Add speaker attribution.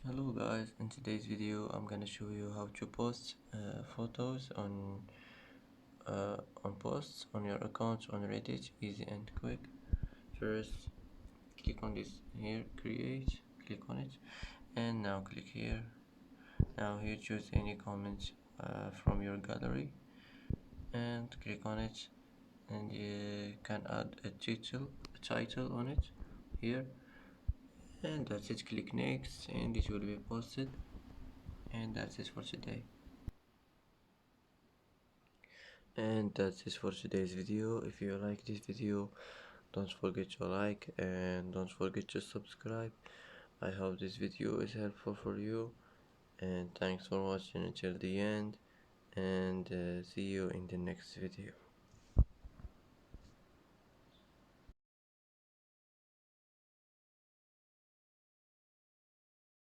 Speaker 1: Hello guys, in today's video I'm gonna show you how to post photos on posts on your account on Reddit, easy and quick. First click on this here, create, click on it, and now click here. Now here choose any comment from your gallery and click on it, and you can add a title on it here, and that's it. Click next and it will be posted, and that's it for today. And that's it for today's video. If you like this video, don't forget to like and don't forget to subscribe. I hope this video is helpful for you, and thanks for watching until the end, and see you in the next video.